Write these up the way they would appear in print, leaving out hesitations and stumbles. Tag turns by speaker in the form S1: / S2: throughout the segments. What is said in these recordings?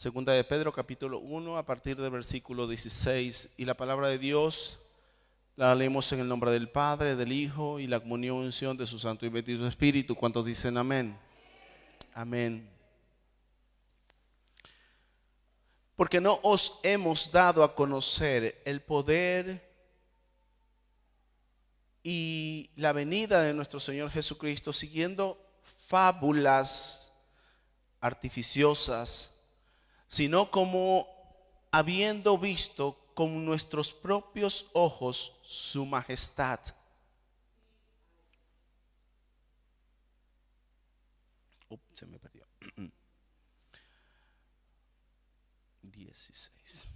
S1: Segunda de Pedro capítulo 1 a partir del versículo 16. Y la palabra de Dios la leemos en el nombre del Padre, del Hijo y la comunión y unción de su Santo y bendito Espíritu. ¿Cuántos dicen amén? Amén. Porque no os hemos dado a conocer el poder y la venida de nuestro Señor Jesucristo siguiendo fábulas artificiosas, sino como habiendo visto con nuestros propios ojos su majestad. Se me perdió. 16.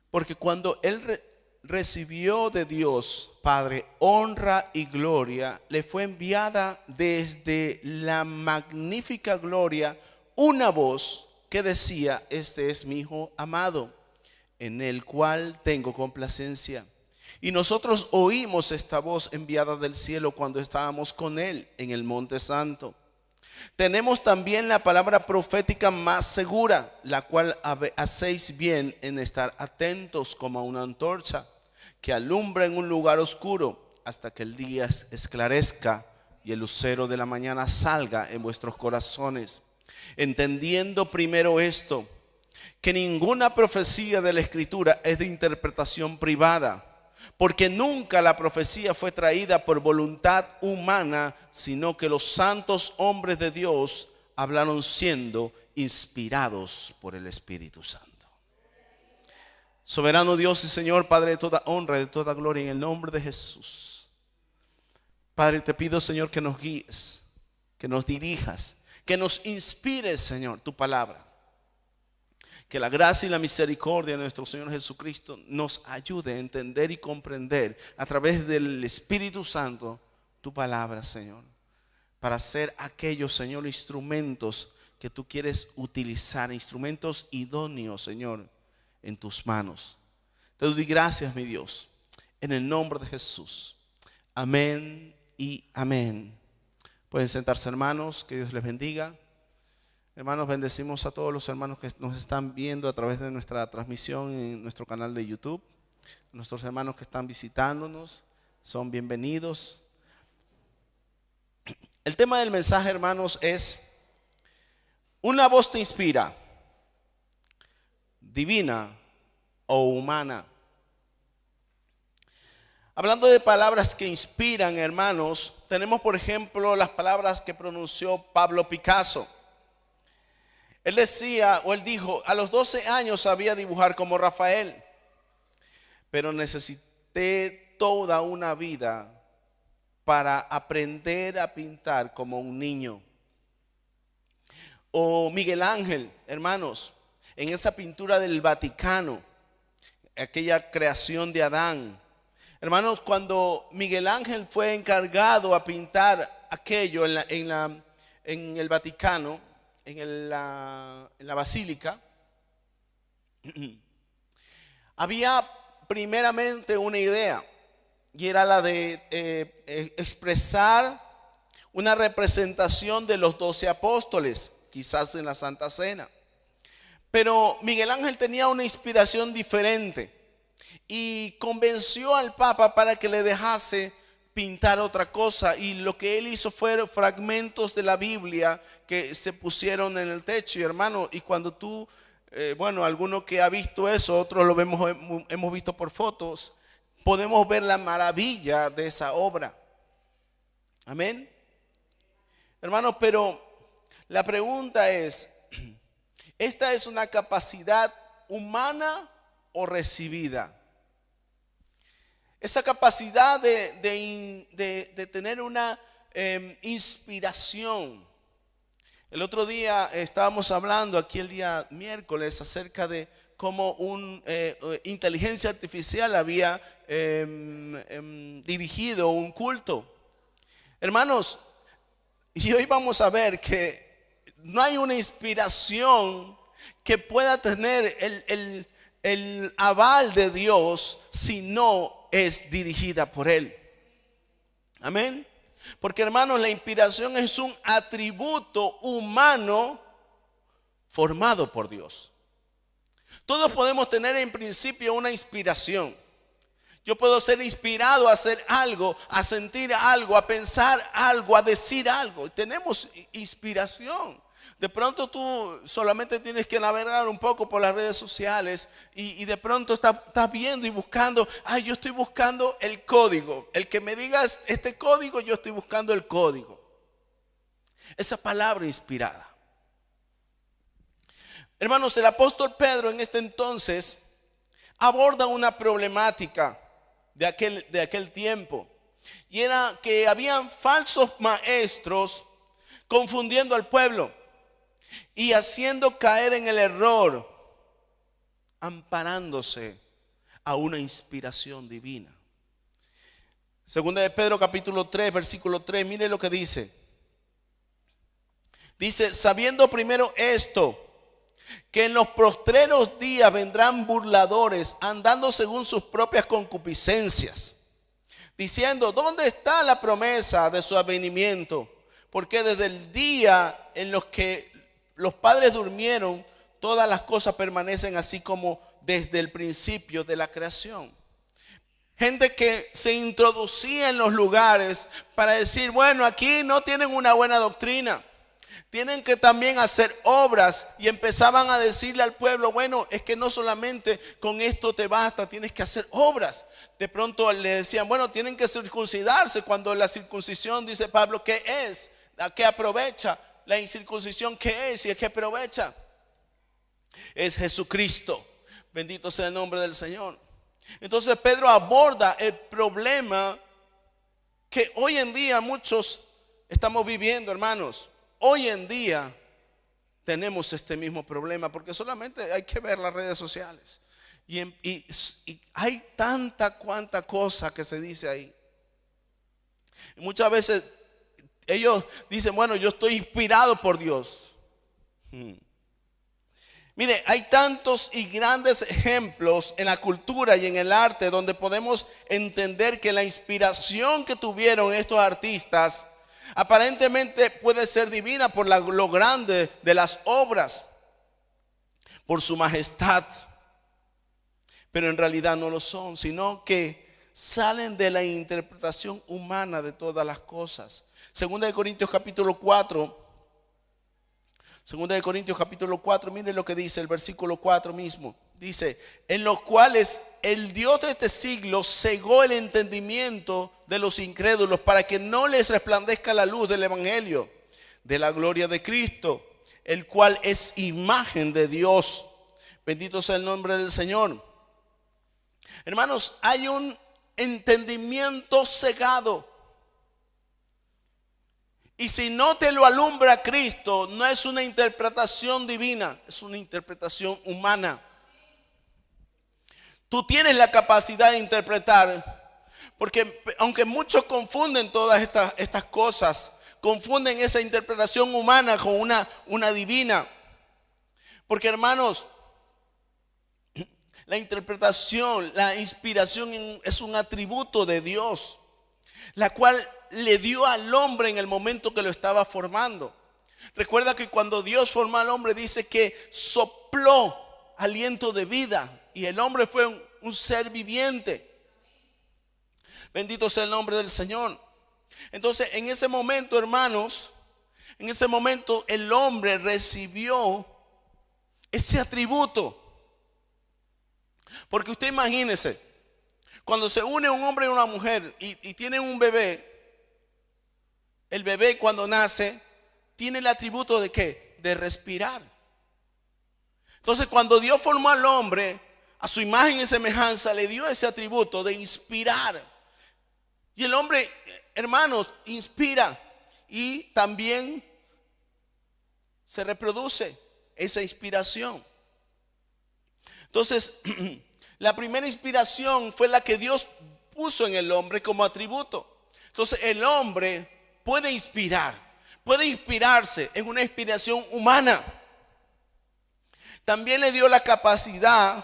S1: Porque cuando él recibió de Dios Padre honra y gloria, le fue enviada desde la magnífica gloria una voz que decía: este es mi Hijo amado, en el cual tengo complacencia. Y nosotros oímos esta voz enviada del cielo cuando estábamos con él en el Monte Santo. Tenemos también la palabra profética más segura, la cual hacéis bien en estar atentos como a una antorcha que alumbra en un lugar oscuro hasta que el día esclarezca y el lucero de la mañana salga en vuestros corazones. Entendiendo primero esto, que ninguna profecía de la Escritura es de interpretación privada, porque nunca la profecía fue traída por voluntad humana, sino que los santos hombres de Dios hablaron siendo inspirados por el Espíritu Santo. Soberano Dios y Señor, Padre de toda honra y de toda gloria, en el nombre de Jesús. Padre, te pido, Señor, que nos guíes, que nos dirijas, que nos inspires, Señor, tu palabra. Que la gracia y la misericordia de nuestro Señor Jesucristo nos ayude a entender y comprender a través del Espíritu Santo tu palabra, Señor, para ser aquellos, Señor, instrumentos que tú quieres utilizar, instrumentos idóneos, Señor, en tus manos. Te doy gracias, mi Dios, en el nombre de Jesús. Amén y amén. Pueden sentarse, hermanos, que Dios les bendiga. Hermanos, bendecimos a todos los hermanos que nos están viendo a través de nuestra transmisión en nuestro canal de YouTube. Nuestros hermanos que están visitándonos son bienvenidos. El tema del mensaje, hermanos, es: una voz te inspira, divina o humana. Hablando de palabras que inspiran, hermanos, tenemos por ejemplo las palabras que pronunció Pablo Picasso. Él decía, o él dijo: a los 12 años sabía dibujar como Rafael, pero necesité toda una vida para aprender a pintar como un niño. O Miguel Ángel, hermanos, en esa pintura del Vaticano, aquella creación de Adán. Hermanos, cuando Miguel Ángel fue encargado a pintar aquello en el Vaticano, en la basílica, había primeramente una idea, y era la de expresar una representación de los 12 apóstoles, quizás en la Santa Cena. Pero Miguel Ángel tenía una inspiración diferente y convenció al Papa para que le dejase pintar otra cosa, y lo que él hizo fueron fragmentos de la Biblia que se pusieron en el techo. Y hermano, y cuando tú, alguno que ha visto eso, otros lo hemos visto por fotos, podemos ver la maravilla de esa obra. Amén, hermano. Pero la pregunta es: ¿esta es una capacidad humana o recibida? Esa capacidad de tener una inspiración. El otro día estábamos hablando aquí el día miércoles acerca de cómo una inteligencia artificial había dirigido un culto. Hermanos, y hoy vamos a ver que no hay una inspiración que pueda tener el aval de Dios si no es dirigida por Él. Amén. Porque, hermanos, la inspiración es un atributo humano formado por Dios. Todos podemos tener en principio una inspiración. Yo puedo ser inspirado a hacer algo, a sentir algo, a pensar algo, a decir algo. Tenemos inspiración. De pronto tú solamente tienes que navegar un poco por las redes sociales y de pronto estás viendo y buscando. Yo estoy buscando el código. El que me digas este código, yo estoy buscando el código. Esa palabra inspirada. Hermanos, el apóstol Pedro en este entonces aborda una problemática de aquel tiempo. Y era que habían falsos maestros confundiendo al pueblo y haciendo caer en el error, amparándose a una inspiración divina. Segunda de Pedro capítulo 3, versículo 3, mire lo que dice. Dice, sabiendo primero esto, que en los postreros días vendrán burladores, andando según sus propias concupiscencias, diciendo, ¿dónde está la promesa de su advenimiento? Porque desde el día en los que los padres durmieron, todas las cosas permanecen así como desde el principio de la creación. Gente que se introducía en los lugares para decir, bueno, aquí no tienen una buena doctrina. Tienen que también hacer obras, y empezaban a decirle al pueblo, bueno, es que no solamente con esto te basta, tienes que hacer obras. De pronto le decían, bueno, tienen que circuncidarse, cuando la circuncisión, dice Pablo, ¿qué es? ¿A qué aprovecha? La incircuncisión, ¿qué es? ¿Y a qué aprovecha? Es Jesucristo. Bendito sea el nombre del Señor. Entonces Pedro aborda el problema que hoy en día muchos estamos viviendo, hermanos. Hoy en día tenemos este mismo problema, porque solamente hay que ver las redes sociales. Y hay cuanta cosa que se dice ahí. Y muchas veces ellos dicen, bueno, yo estoy inspirado por Dios. Mire, hay tantos y grandes ejemplos en la cultura y en el arte donde podemos entender que la inspiración que tuvieron estos artistas aparentemente puede ser divina por lo grande de las obras, por su majestad, pero en realidad no lo son, sino que salen de la interpretación humana de todas las cosas. Segunda de Corintios capítulo 4, mire lo que dice el versículo 4 mismo. Dice, en los cuales el Dios de este siglo cegó el entendimiento de los incrédulos para que no les resplandezca la luz del evangelio de la gloria de Cristo, el cual es imagen de Dios. Bendito sea el nombre del Señor. Hermanos, hay un entendimiento cegado. Y si no te lo alumbra Cristo, no es una interpretación divina, es una interpretación humana. Tú tienes la capacidad de interpretar, porque aunque muchos confunden todas estas cosas, confunden esa interpretación humana con una divina. Porque, hermanos, la interpretación, la inspiración es un atributo de Dios, la cual le dio al hombre en el momento que lo estaba formando. Recuerda que cuando Dios formó al hombre, dice que sopló aliento de vida y el hombre fue un ser viviente. Bendito sea el nombre del Señor. Entonces, en ese momento, hermanos, en ese momento el hombre recibió ese atributo. Porque usted imagínese, cuando se une un hombre y una mujer y tienen un bebé, el bebé cuando nace tiene el atributo de ¿qué? De respirar. Entonces, cuando Dios formó al hombre a su imagen y semejanza, le dio ese atributo de inspirar. Y el hombre, hermanos, inspira y también se reproduce esa inspiración. Entonces, la primera inspiración fue la que Dios puso en el hombre como atributo. Entonces, el hombre puede inspirarse en una inspiración humana. También le dio la capacidad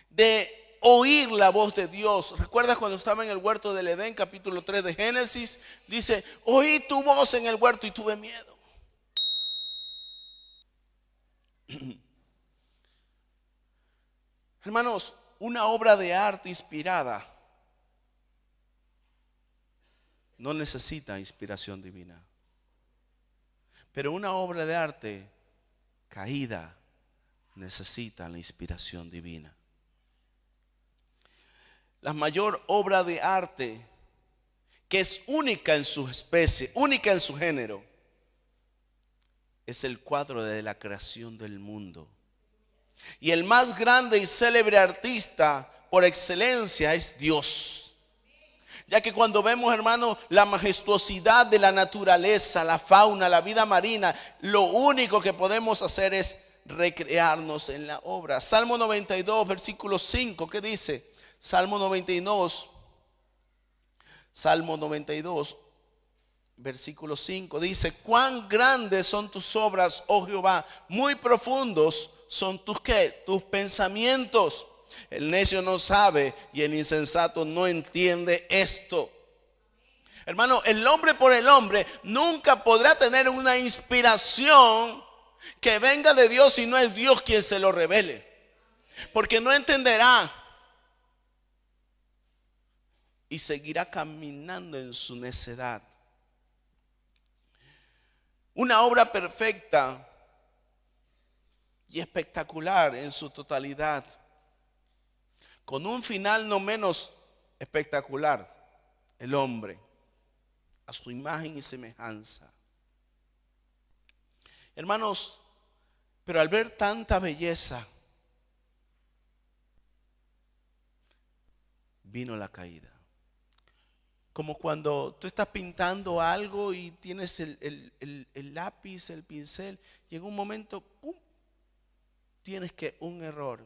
S1: de oír la voz de Dios. ¿Recuerdas cuando estaba en el huerto del Edén, capítulo 3 de Génesis? Dice, oí tu voz en el huerto y tuve miedo. Hermanos, una obra de arte inspirada no necesita inspiración divina. Pero una obra de arte caída necesita la inspiración divina. La mayor obra de arte, que es única en su especie, única en su género, es el cuadro de la creación del mundo. Y el más grande y célebre artista por excelencia es Dios. Ya que cuando vemos, hermano, la majestuosidad de la naturaleza, la fauna, la vida marina, lo único que podemos hacer es recrearnos en la obra. Salmo 92, versículo 5, ¿qué dice? Salmo 92, versículo 5, dice, cuán grandes son tus obras, oh Jehová, muy profundos son tus ¿qué? Tus pensamientos. El necio no sabe y el insensato no entiende esto. Hermano, el hombre por el hombre nunca podrá tener una inspiración que venga de Dios si no es Dios quien se lo revele. Porque no entenderá y seguirá caminando en su necedad. Una obra perfecta y espectacular en su totalidad, con un final no menos espectacular, el hombre, a su imagen y semejanza. Hermanos, pero al ver tanta belleza, vino la caída. Como cuando tú estás pintando algo y tienes el lápiz, el pincel, y en un momento, ¡pum!, tienes que un error.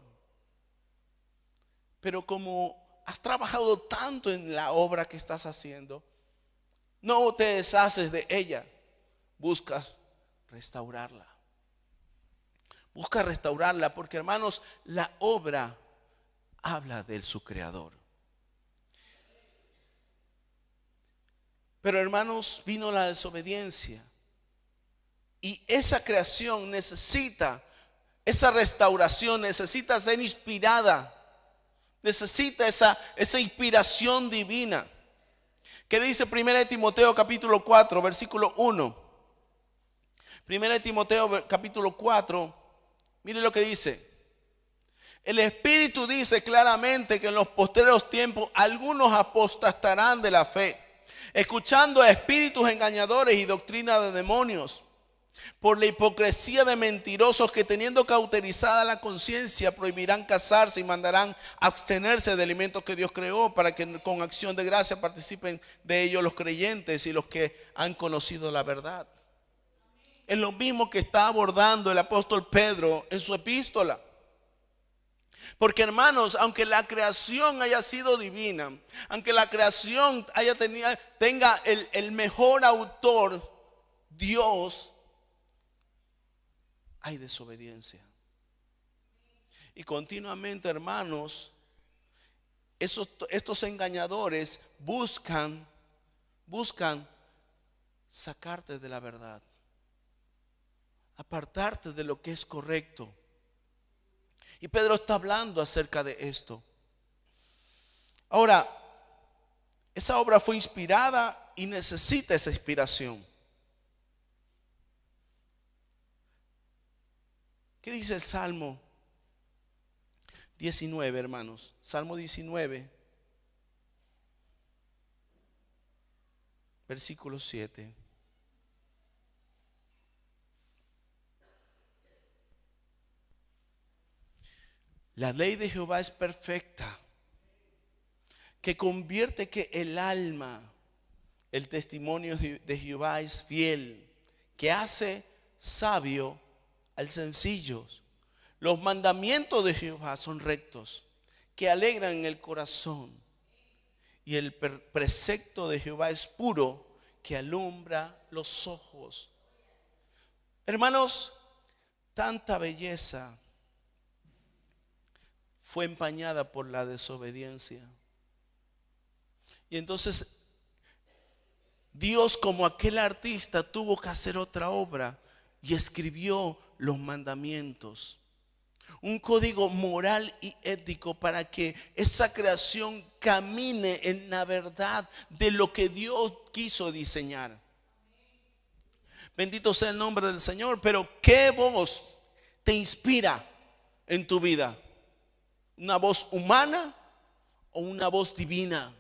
S1: Pero como has trabajado tanto en la obra que estás haciendo, no te deshaces de ella, buscas restaurarla. Busca restaurarla porque, hermanos, la obra habla de su creador. Pero, hermanos, vino la desobediencia. Y esa creación necesita, esa restauración necesita ser inspirada. Necesita esa inspiración divina. ¿Qué dice 1 Timoteo capítulo 4, versículo 1? 1 Timoteo capítulo 4, mire lo que dice. El Espíritu dice claramente que en los postreros tiempos algunos apostatarán de la fe, escuchando a espíritus engañadores y doctrina de demonios, por la hipocresía de mentirosos que, teniendo cauterizada la conciencia, prohibirán casarse y mandarán abstenerse de alimentos que Dios creó, para que con acción de gracia participen de ellos los creyentes y los que han conocido la verdad. Es lo mismo que está abordando el apóstol Pedro en su epístola. Porque, hermanos, aunque la creación haya sido divina, aunque la creación tenga el mejor autor, Dios, hay desobediencia. Y continuamente, hermanos, estos engañadores buscan sacarte de la verdad, apartarte de lo que es correcto. Y Pedro está hablando acerca de esto. Ahora, esa obra fue inspirada y necesita esa inspiración. ¿Qué dice el Salmo 19, hermanos? Salmo 19, versículo 7. La ley de Jehová es perfecta, que convierte que el alma. El testimonio de Jehová es fiel, que hace sabio al sencillo. Los mandamientos de Jehová son rectos, que alegran el corazón. Y el precepto de Jehová es puro, que alumbra los ojos. Hermanos, tanta belleza fue empañada por la desobediencia. Y entonces Dios, como aquel artista, tuvo que hacer otra obra y escribió los mandamientos. Un código moral y ético para que esa creación camine en la verdad de lo que Dios quiso diseñar. Bendito sea el nombre del Señor. Pero ¿qué voz te inspira en tu vida? ¿Una voz humana o una voz divina?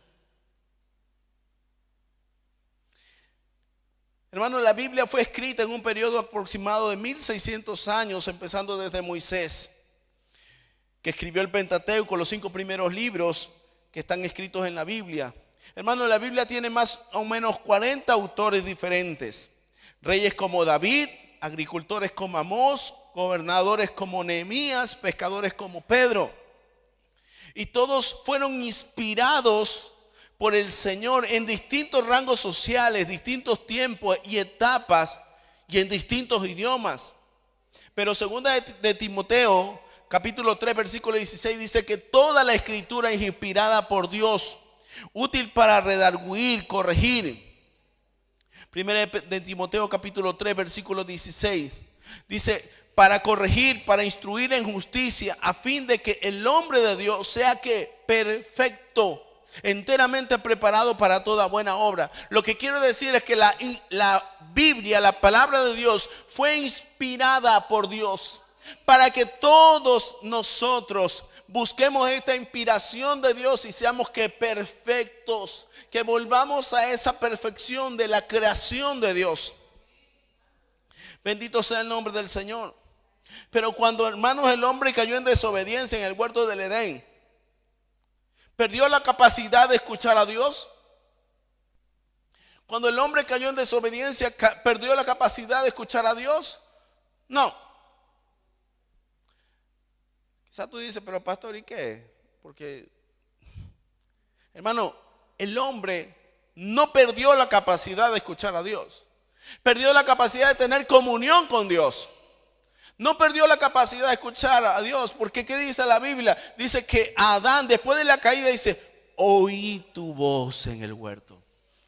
S1: Hermano, la Biblia fue escrita en un periodo aproximado de 1600 años, empezando desde Moisés, que escribió el Pentateuco, los 5 primeros libros que están escritos en la Biblia. Hermano, la Biblia tiene más o menos 40 autores diferentes. Reyes como David, agricultores como Amós, gobernadores como Nehemías, pescadores como Pedro. Y todos fueron inspirados por el Señor en distintos rangos sociales, distintos tiempos y etapas y en distintos idiomas. Pero segunda de Timoteo, capítulo 3, versículo 16, dice que toda la escritura es inspirada por Dios, útil para redarguir, corregir. Primera de Timoteo, capítulo 3, versículo 16, dice: para corregir, para instruir en justicia, a fin de que el hombre de Dios sea que perfecto, enteramente preparado para toda buena obra. Lo que quiero decir es que la Biblia, la palabra de Dios, fue inspirada por Dios para que todos nosotros busquemos esta inspiración de Dios y seamos que perfectos, que volvamos a esa perfección de la creación de Dios. Bendito sea el nombre del Señor. Pero cuando, hermanos, el hombre cayó en desobediencia en el huerto del Edén, ¿perdió la capacidad de escuchar a Dios? Cuando el hombre cayó en desobediencia, ¿perdió la capacidad de escuchar a Dios? No. Quizás tú dices, pero pastor, ¿y qué? Porque, hermano, el hombre no perdió la capacidad de escuchar a Dios. Perdió la capacidad de tener comunión con Dios. No perdió la capacidad de escuchar a Dios, porque ¿qué dice la Biblia? Dice que Adán, después de la caída, dice: oí tu voz en el huerto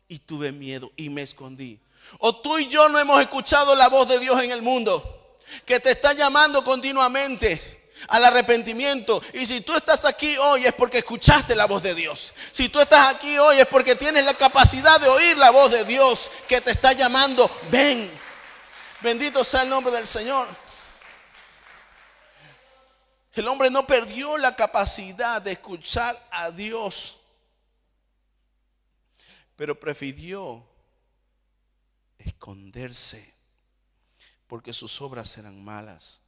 S1: y tuve miedo y me escondí. O tú y yo no hemos escuchado la voz de Dios en el mundo, que te está llamando continuamente al arrepentimiento. Y si tú estás aquí hoy es porque escuchaste la voz de Dios. Si tú estás aquí hoy es porque tienes la capacidad de oír la voz de Dios que te está llamando: ven. Bendito sea el nombre del Señor. El hombre no perdió la capacidad de escuchar a Dios, pero prefirió esconderse porque sus obras eran malas.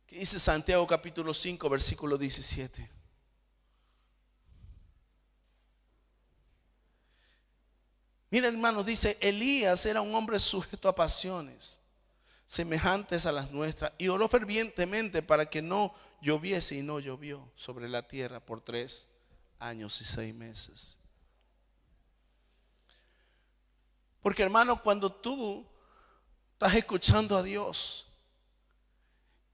S1: ¿Qué dice Santiago capítulo 5, versículo 17? Mira, hermanos, dice: Elías era un hombre sujeto a pasiones semejantes a las nuestras, y oró fervientemente para que no lloviese, y no llovió sobre la tierra por 3 años y 6 meses. Porque, hermano, cuando tú estás escuchando a Dios,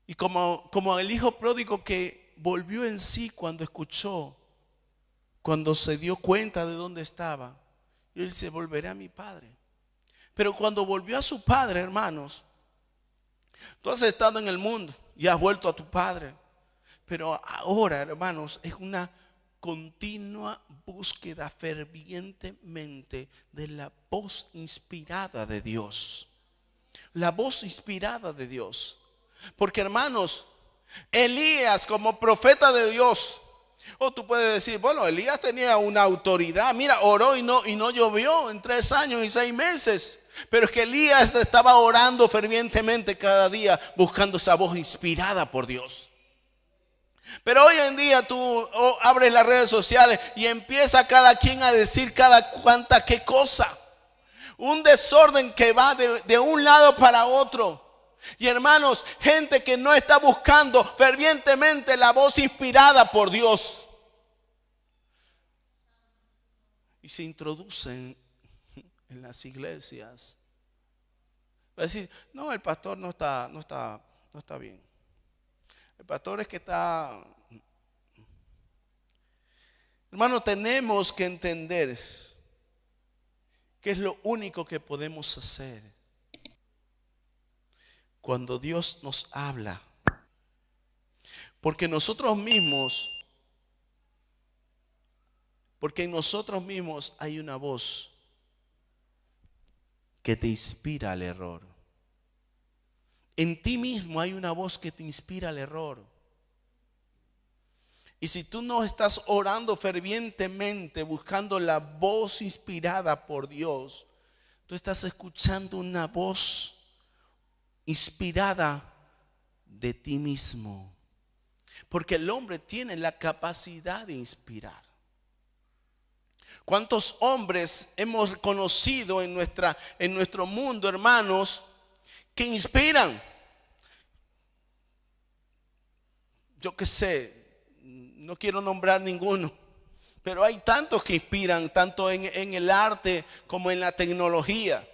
S1: y como el hijo pródigo que volvió en sí cuando escuchó, cuando se dio cuenta de dónde estaba, y él dice: volveré a mi padre. Pero cuando volvió a su padre, hermanos, tú has estado en el mundo y has vuelto a tu padre, pero ahora, hermanos, es una continua búsqueda fervientemente de la voz inspirada de Dios. La voz inspirada de Dios. Porque, hermanos, Elías, como profeta de Dios, o tú puedes decir: bueno, Elías tenía una autoridad. Mira, oró y no llovió en 3 años y 6 meses. Pero es que Elías estaba orando fervientemente cada día, buscando esa voz inspirada por Dios. Pero hoy en día tú abres las redes sociales y empieza cada quien a decir cada cuanta qué cosa. Un desorden que va de un lado para otro. Y, hermanos, gente que no está buscando fervientemente la voz inspirada por Dios, y se introducen en las iglesias. Va a decir: no, el pastor no está bien. El pastor es que está... Hermano, tenemos que entender que es lo único que podemos hacer cuando Dios nos habla. Porque en nosotros mismos hay una voz que te inspira al error. En ti mismo hay una voz que te inspira al error. Y si tú no estás orando fervientemente, buscando la voz inspirada por Dios, tú estás escuchando una voz inspirada de ti mismo. Porque el hombre tiene la capacidad de inspirar. ¿Cuántos hombres hemos conocido en nuestro mundo, hermanos, que inspiran? Yo qué sé, no quiero nombrar ninguno, pero hay tantos que inspiran, tanto en el arte como en la tecnología.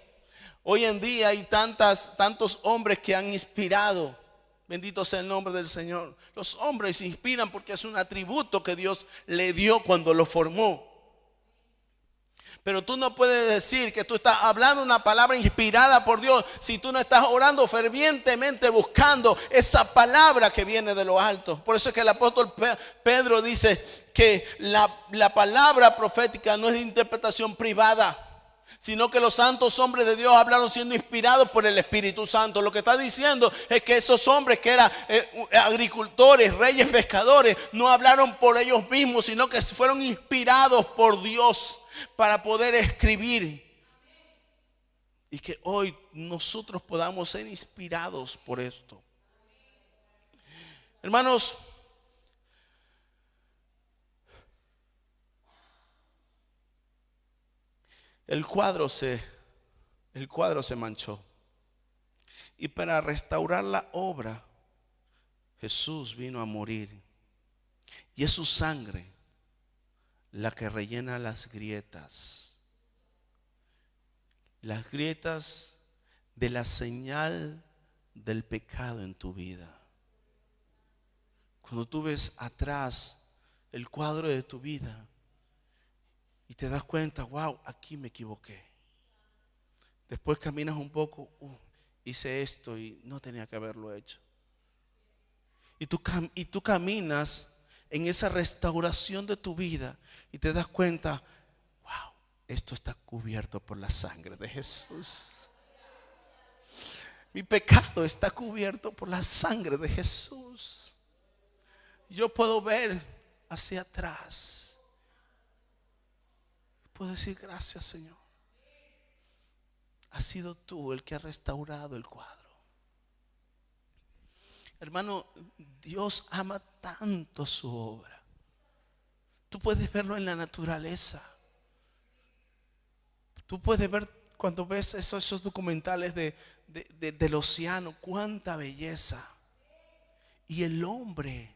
S1: Hoy en día hay tantos hombres que han inspirado. Bendito sea el nombre del Señor. Los hombres inspiran porque es un atributo que Dios le dio cuando lo formó. Pero tú no puedes decir que tú estás hablando una palabra inspirada por Dios si tú no estás orando fervientemente buscando esa palabra que viene de lo alto. Por eso es que el apóstol Pedro dice que la palabra profética no es de interpretación privada, sino que los santos hombres de Dios hablaron siendo inspirados por el Espíritu Santo. Lo que está diciendo es que esos hombres que eran agricultores, reyes, pescadores, no hablaron por ellos mismos, sino que fueron inspirados por Dios para poder escribir. Y que hoy nosotros podamos ser inspirados por esto. Hermanos, el cuadro se manchó. Y para restaurar la obra, Jesús vino a morir. Y es su sangre la que rellena las grietas de la señal del pecado en tu vida. Cuando tú ves atrás el cuadro de tu vida y te das cuenta, wow, aquí me equivoqué. Después caminas un poco, hice esto y no tenía que haberlo hecho. Y tú caminas en esa restauración de tu vida y te das cuenta, wow, esto está cubierto por la sangre de Jesús. Mi pecado está cubierto por la sangre de Jesús. Yo puedo ver hacia atrás. Puedo decir, gracias, Señor. Has sido tú el que ha restaurado el cuadro. Hermano, Dios ama tanto su obra. Tú puedes verlo en la naturaleza. Tú puedes ver cuando ves esos documentales del océano, cuánta belleza. Y el hombre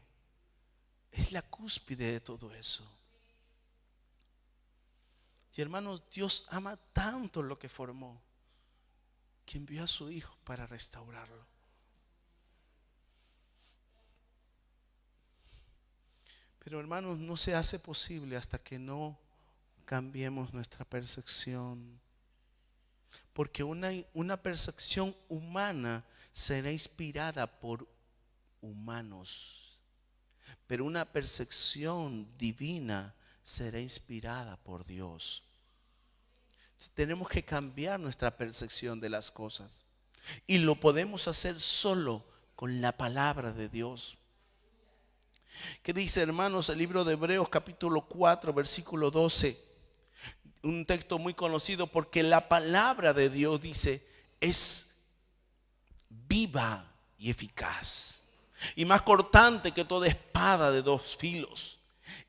S1: es la cúspide de todo eso. Y hermanos, Dios ama tanto lo que formó, que envió a su Hijo para restaurarlo. Pero hermanos, no se hace posible hasta que no cambiemos nuestra percepción. Porque una percepción humana será inspirada por humanos. Pero una percepción divina será inspirada por Dios. Tenemos que cambiar nuestra percepción de las cosas. Y lo podemos hacer solo con la palabra de Dios. ¿Qué dice, hermanos, el libro de Hebreos capítulo 4 versículo 12? Un texto muy conocido porque la palabra de Dios dice es viva y eficaz y más cortante que toda espada de dos filos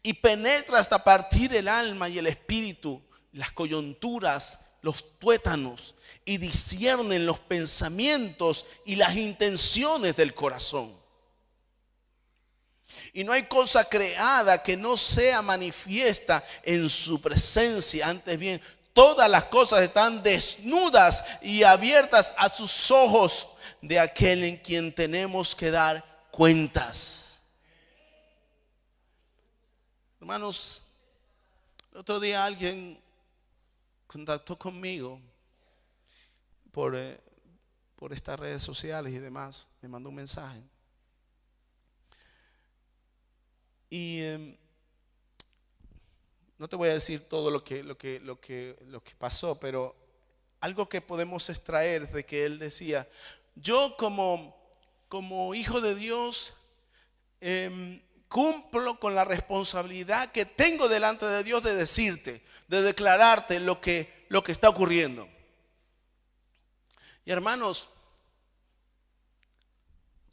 S1: y penetra hasta partir el alma y el espíritu, las coyunturas, los tuétanos y disciernen los pensamientos y las intenciones del corazón. Y no hay cosa creada que no sea manifiesta en su presencia. Antes bien, todas las cosas están desnudas y abiertas a sus ojos de aquel en quien tenemos que dar cuentas. Hermanos, el otro día alguien contactó conmigo por estas redes sociales y demás. Me mandó un mensaje. Y no te voy a decir todo lo que pasó, pero algo que podemos extraer de que él decía: yo como hijo de Dios cumplo con la responsabilidad que tengo delante de Dios de decirte, de declararte lo que está ocurriendo. Y hermanos,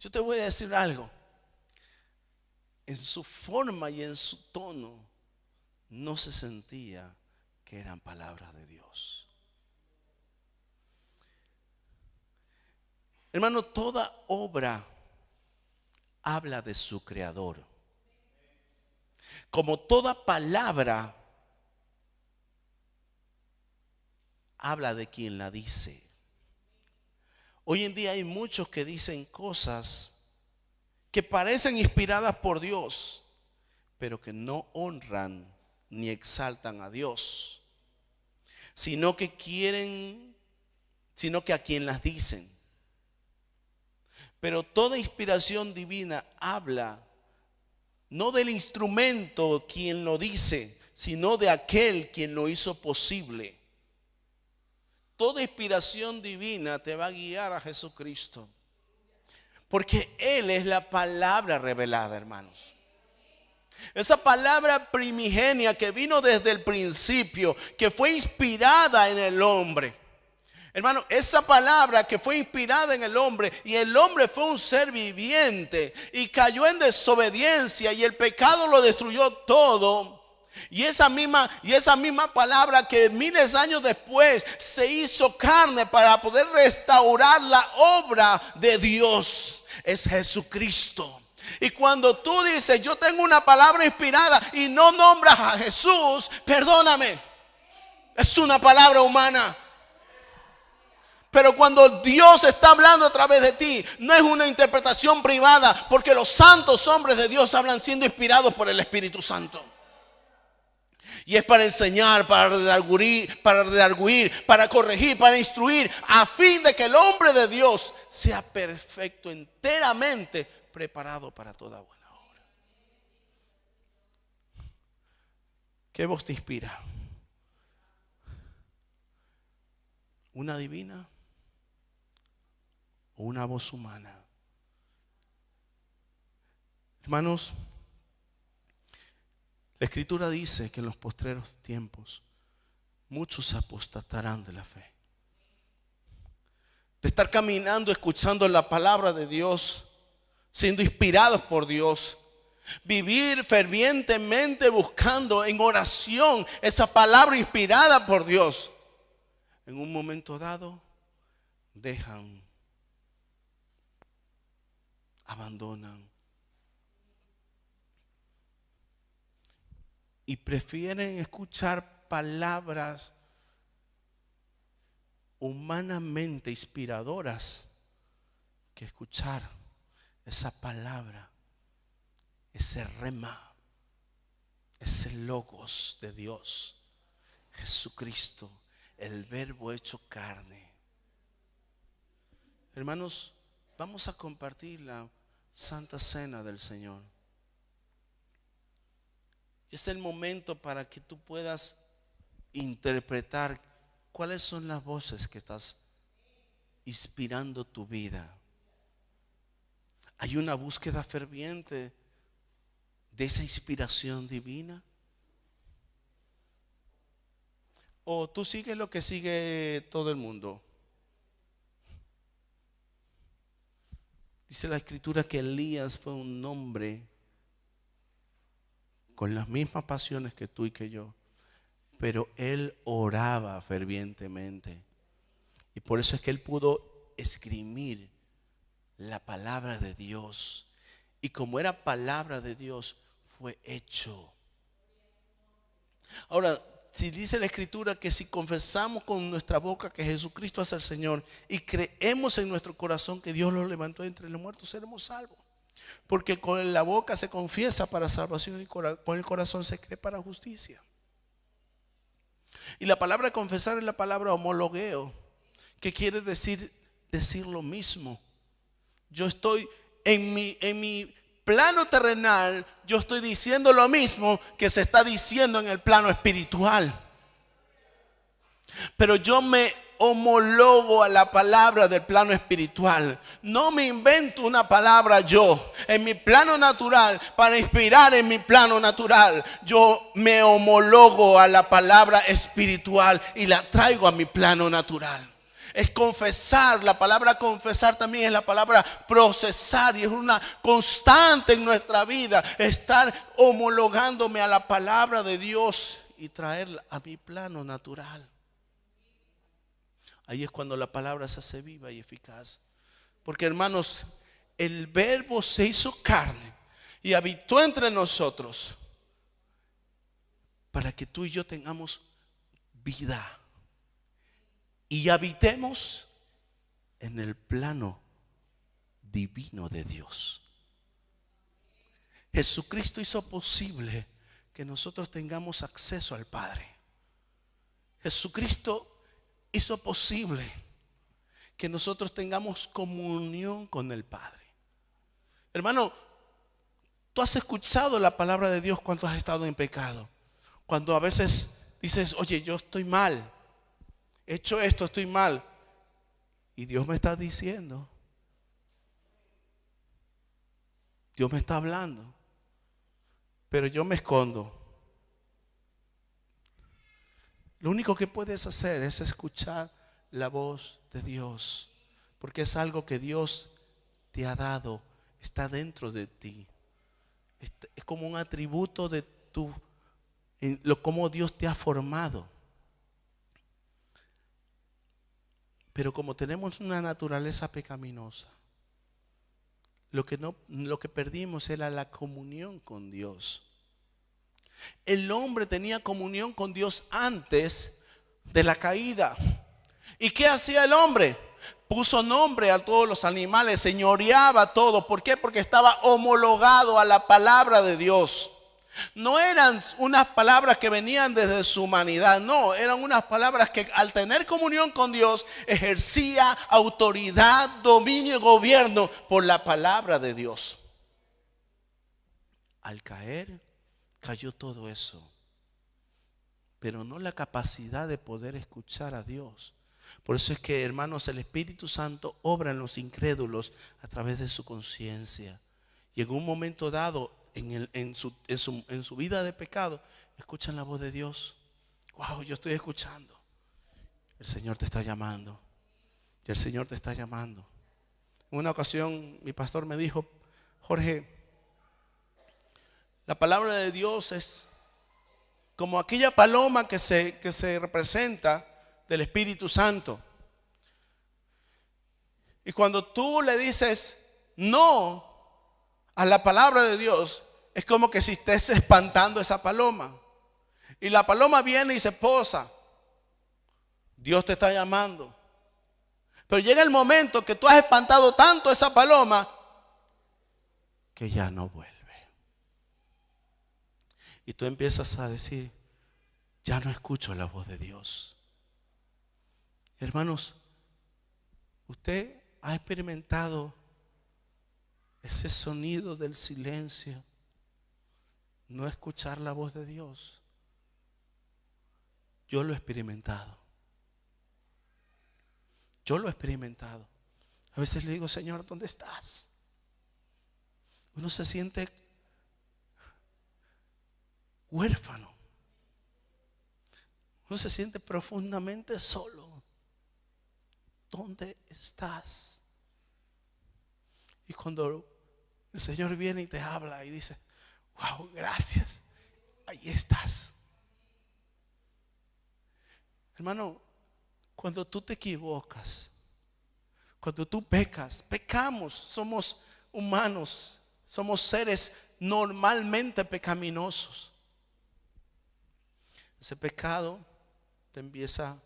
S1: yo te voy a decir algo. En su forma y en su tono no se sentía que eran palabras de Dios. Hermano, toda obra habla de su creador. Como toda palabra habla de quien la dice. Hoy en día hay muchos que dicen cosas que parecen inspiradas por Dios, pero que no honran ni exaltan a Dios, sino que a quien las dicen. Pero toda inspiración divina habla no del instrumento quien lo dice, sino de aquel quien lo hizo posible. Toda inspiración divina te va a guiar a Jesucristo, porque Él es la palabra revelada, hermanos. Esa palabra primigenia que vino desde el principio, que fue inspirada en el hombre. Hermano, esa palabra que fue inspirada en el hombre, y el hombre fue un ser viviente y cayó en desobediencia y el pecado lo destruyó todo. Y esa misma palabra que miles de años después se hizo carne para poder restaurar la obra de Dios, es Jesucristo. Y cuando tú dices: yo tengo una palabra inspirada, y no nombras a Jesús, perdóname, es una palabra humana. Pero cuando Dios está hablando a través de ti, no es una interpretación privada, porque los santos hombres de Dios hablan siendo inspirados por el Espíritu Santo. Y es para enseñar, para redarguir, para corregir, para instruir, a fin de que el hombre de Dios sea perfecto, enteramente preparado para toda buena obra. ¿Qué voz te inspira? ¿Una divina o una voz humana? Hermanos, la Escritura dice que en los postreros tiempos muchos apostatarán de la fe. De estar caminando, escuchando la palabra de Dios, siendo inspirados por Dios, vivir fervientemente buscando en oración esa palabra inspirada por Dios. En un momento dado dejan, abandonan y prefieren escuchar palabras humanamente inspiradoras que escuchar esa palabra, ese rema, ese logos de Dios, Jesucristo, el verbo hecho carne. Hermanos, vamos a compartir la Santa Cena del Señor. Y es el momento para que tú puedas interpretar cuáles son las voces que estás inspirando tu vida. ¿Hay una búsqueda ferviente de esa inspiración divina? ¿O tú sigues lo que sigue todo el mundo? Dice la Escritura que Elías fue un hombre con las mismas pasiones que tú y que yo, pero él oraba fervientemente. Y por eso es que él pudo esgrimir la palabra de Dios. Y como era palabra de Dios, fue hecho. Ahora, si dice la Escritura que si confesamos con nuestra boca que Jesucristo es el Señor y creemos en nuestro corazón que Dios lo levantó entre los muertos, seremos salvos. Porque con la boca se confiesa para salvación y con el corazón se cree para justicia. Y la palabra confesar es la palabra homologueo, que quiere decir lo mismo. Yo estoy en mi plano terrenal, yo estoy diciendo lo mismo que se está diciendo en el plano espiritual. Pero yo me homologo a la palabra del plano espiritual. No me invento una palabra yo en mi plano natural para inspirar en mi plano natural. Yo me homologo a la palabra espiritual y la traigo a mi plano natural. Es confesar. La palabra confesar también es la palabra procesar, y es una constante en nuestra vida estar homologándome a la palabra de Dios y traerla a mi plano natural. Ahí es cuando la palabra se hace viva y eficaz. Porque, hermanos, el Verbo se hizo carne y habitó entre nosotros para que tú y yo tengamos vida y habitemos en el plano divino de Dios. Jesucristo hizo posible que nosotros tengamos acceso al Padre. Jesucristo hizo posible que nosotros tengamos comunión con el Padre. Hermano, tú has escuchado la palabra de Dios cuando has estado en pecado. Cuando a veces dices, oye, yo estoy mal, he hecho esto, estoy mal. Y Dios me está diciendo, Dios me está hablando, pero yo me escondo. Lo único que puedes hacer es escuchar la voz de Dios, porque es algo que Dios te ha dado, está dentro de ti. Es como un atributo de cómo Dios te ha formado. Pero como tenemos una naturaleza pecaminosa, lo que perdimos era la comunión con Dios. El hombre tenía comunión con Dios antes de la caída. ¿Y qué hacía el hombre? Puso nombre a todos los animales, señoreaba todo. ¿Por qué? Porque estaba homologado a la palabra de Dios. No eran unas palabras que venían desde su humanidad, no, eran unas palabras que al tener comunión con Dios ejercía autoridad, dominio y gobierno por la palabra de Dios. Al caer, cayó todo eso, pero no la capacidad de poder escuchar a Dios. Por eso es que, hermanos, el Espíritu Santo obra en los incrédulos a través de su conciencia. Y en un momento dado, en su vida de pecado, escuchan la voz de Dios. Wow, yo estoy escuchando. El Señor te está llamando. Y el Señor te está llamando. En una ocasión mi pastor me dijo, Jorge, la palabra de Dios es como aquella paloma que se representa del Espíritu Santo. Y cuando tú le dices no a la palabra de Dios, es como que si estés espantando esa paloma. Y la paloma viene y se posa. Dios te está llamando. Pero llega el momento que tú has espantado tanto esa paloma que ya no vuelve. Y tú empiezas a decir, ya no escucho la voz de Dios. Hermanos, usted ha experimentado ese sonido del silencio, no escuchar la voz de Dios. Yo lo he experimentado. Yo lo he experimentado. A veces le digo, Señor, ¿dónde estás? Uno se siente huérfano. Uno se siente profundamente solo. ¿Dónde estás? Y cuando el Señor viene y te habla y dice, wow, gracias, ahí estás. Hermano, cuando tú te equivocas, cuando tú pecamos, somos humanos, somos seres normalmente pecaminosos. Ese pecado te empieza,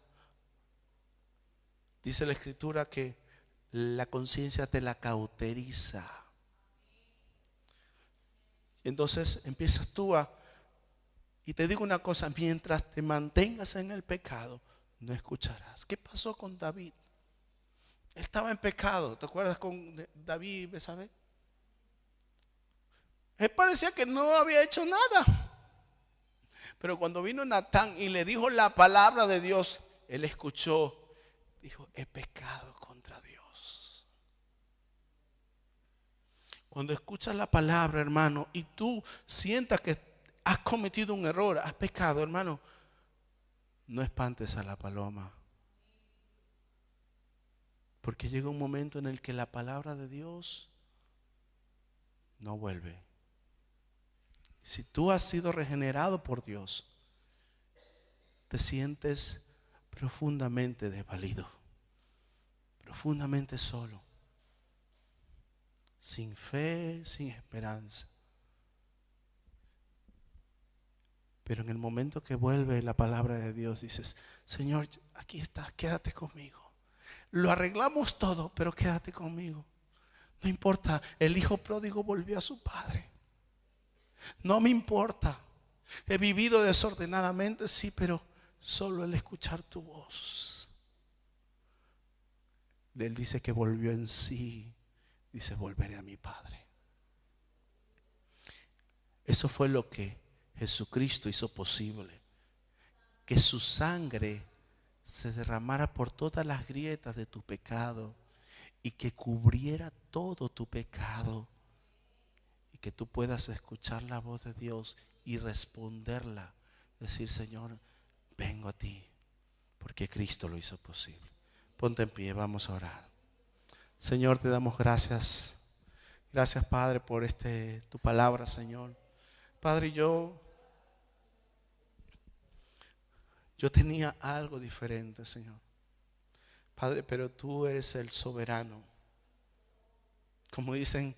S1: dice la Escritura, que la conciencia te la cauteriza. Entonces empiezas tú y te digo una cosa, mientras te mantengas en el pecado, no escucharás. ¿Qué pasó con David? Él estaba en pecado. ¿Te acuerdas con David y Betsabé? Él parecía que no había hecho nada. Pero cuando vino Natán y le dijo la palabra de Dios, él escuchó, dijo, he pecado contra Dios. Cuando escuchas la palabra, hermano, y tú sientas que has cometido un error, has pecado, hermano, no espantes a la paloma. Porque llega un momento en el que la palabra de Dios no vuelve. Si tú has sido regenerado por Dios, te sientes profundamente desvalido, profundamente solo, sin fe, sin esperanza. Pero en el momento que vuelve la palabra de Dios, dices, Señor, aquí estás, quédate conmigo. Lo arreglamos todo, pero quédate conmigo. No importa, el hijo pródigo volvió a su padre. No me importa. He vivido desordenadamente, sí, pero solo el escuchar tu voz. Él dice que volvió en sí. Dice, volveré a mi padre. Eso fue lo que Jesucristo hizo posible. Que su sangre se derramara por todas las grietas de tu pecado y que cubriera todo tu pecado. Y que tú puedas escuchar la voz de Dios y responderla. Decir, Señor, vengo a ti, porque Cristo lo hizo posible. Ponte en pie, vamos a orar. Señor, te damos gracias. Gracias, Padre, por tu palabra, Señor. Padre, yo tenía algo diferente, Señor. Padre, pero tú eres el soberano. Como dicen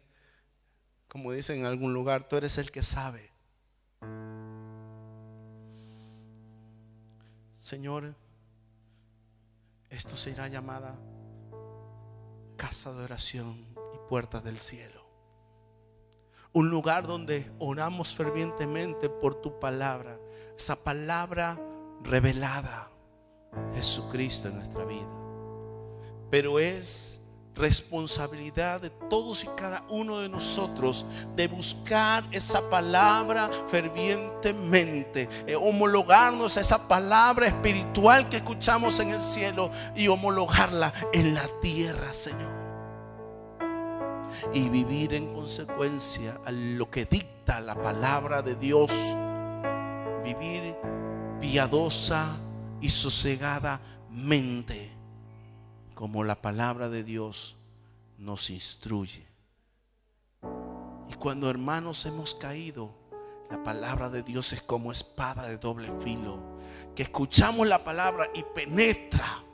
S1: en algún lugar, tú eres el que sabe. Señor, esto será llamada casa de oración y puertas del cielo. Un lugar donde oramos fervientemente por tu palabra. Esa palabra revelada, Jesucristo en nuestra vida. Pero es responsabilidad de todos y cada uno de nosotros de buscar esa palabra fervientemente, homologarnos a esa palabra espiritual que escuchamos en el cielo y homologarla en la tierra, Señor, y vivir en consecuencia a lo que dicta la palabra de Dios. Vivir piadosa y sosegadamente, como la palabra de Dios nos instruye. Y cuando, hermanos, hemos caído, la palabra de Dios es como espada de doble filo, que escuchamos la palabra y penetra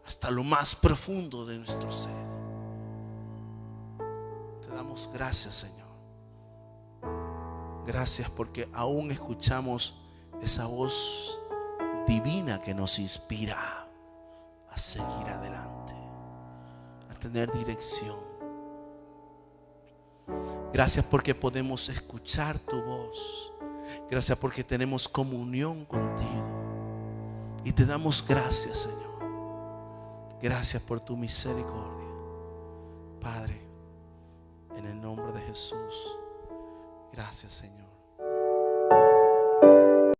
S1: hasta lo más profundo de nuestro ser. Te damos gracias, Señor. Gracias porque aún escuchamos esa voz divina que nos inspira a seguir adelante, a tener dirección. Gracias porque podemos escuchar tu voz. Gracias porque tenemos comunión contigo. Y te damos gracias, Señor. Gracias por tu misericordia, Padre, en el nombre de Jesús. Gracias, Señor.